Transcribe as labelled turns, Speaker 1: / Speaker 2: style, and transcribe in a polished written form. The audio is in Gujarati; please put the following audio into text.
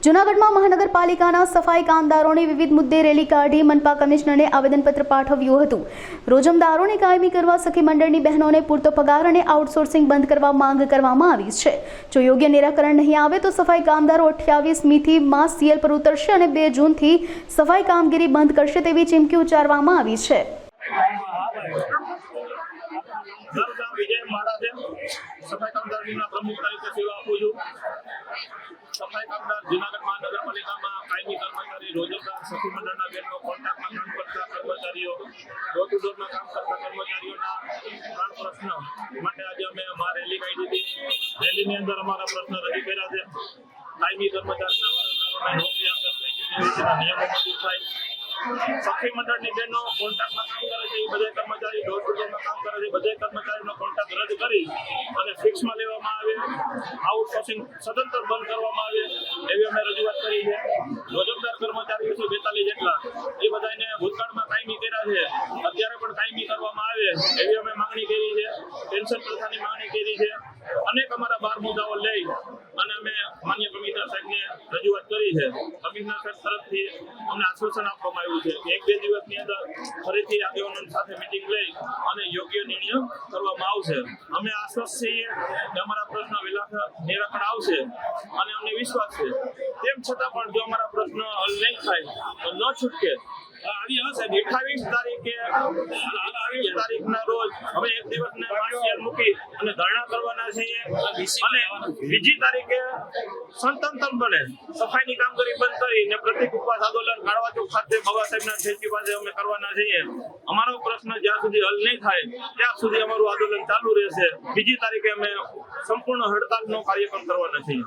Speaker 1: જૂનાગઢમાં મહાનગરપાલિકાના સફાઈ કામદારોને વિવિધ મુદ્દે રેલી કાઢી મનપા કમિશનરને આવેદનપત્ર પાઠવ્યું હતું। રોજમદારોને કાયમી કરવા સખી મંડળની બહેનોને પૂરતો પગાર અને આઉટસોર્સિંગ બંધ કરવા માંગ કરવામાં આવી છે। જો યોગ્ય નિરાકરણ નહીં આવે તો સફાઈ કામદારો 28મીથી માસ સીએલ પર ઉતરશે અને 2 જૂનથી સફાઈ કામગીરી બંધ કરશે તેવી ચીમકી ઉચ્ચારવામાં આવી છે।
Speaker 2: सफाई कामदार प्रमुख तरीके सेवा आपू छूं। सफाई कामदार जूनागढ़ महानगरपालिका में कायमी कर्मचारी रोजगार सखी मंडल बेनो कॉन्ट्राक्ट में काम करता कर्मचारीओ डोर टू डोर में काम करता कर्मचारीओ त्रण प्रश्न माटे आज अमे रेली काढी थी। रेली ની અંદર અમારા પ્રશ્ન રજૂ કર્યા છે। કાયમી કર્મચારીના વારંવારોને નોકરી આપવા નિયમો મંજૂર થાય। सखी मंडल ની બેનો કોન્ટ્રાક્ટ માં કામ કરે છે એ બધા કર્મચારી ડોર ટુ ડોર માં કામ કરે છે બધા કર્મચારીનો કોન્ટ્રાક્ટ રદ કરી અને ફિક્સ માં લેવામાં આવે આઉટસોર્સિંગ સદંતર બંધ કરવામાં આવે એવી અમે રજૂઆત કરી છે। રોજગાર કર્મચારીઓ છે 42 જેટલા એ બધાને ભૂતકાળમાં કાયમી કર્યા છે અત્યારે પણ કાયમી કરવામાં આવે એવી અમે માંગણી કરી છે। પેન્શન પ્રથાની માંગણી કરી છે। અનેક અમારા 12 મુદ્દાઓ લઈ અને અમે માન્ય કમિશનર સાહેબને રજૂઆત કરી છે। કમિશનર સાહેબ તરફથી અમને આશ્વાસન આપવામાં આવ્યું છે કે 1-2 દિવસની અંદર ફરીથી આગેવાનો સાથે મીટિંગ લઈ અને યોગ્ય નિર્ણય કરવામાં આવશે। અમે આશ્વસ્ત છીએ કે અમારા પ્રશ્ન વહેલા નિરાકરણ આવશે અને અમને વિશ્વાસ છે। તેમ છતાં પણ જો અમારા પ્રશ્ન હલ નહીં થાય તો ન છૂટકે આવી હશે 28 તારીખના રોજ અમે એક દિવસને માર્શિયલ મૂકી અને ધરણા કરવાના છીએ અને બીજી તારીખે સંતંતન બને સફાઈની કામગીરી બંધ કરીને પ્રતિક ઉપવાસ આંદોલન કાળવા ચોક ખાતે બાબા સાહેબના છેકી પાસે અમે કરવાના છીએ। અમારો પ્રશ્ન જ્યાં સુધી હલ નહીં થાય ત્યાં સુધી અમારું આંદોલન ચાલુ રહેશે। બીજી તારીખે અમે સંપૂર્ણ હડતાલનો કાર્યક્રમ કરવાના છીએ।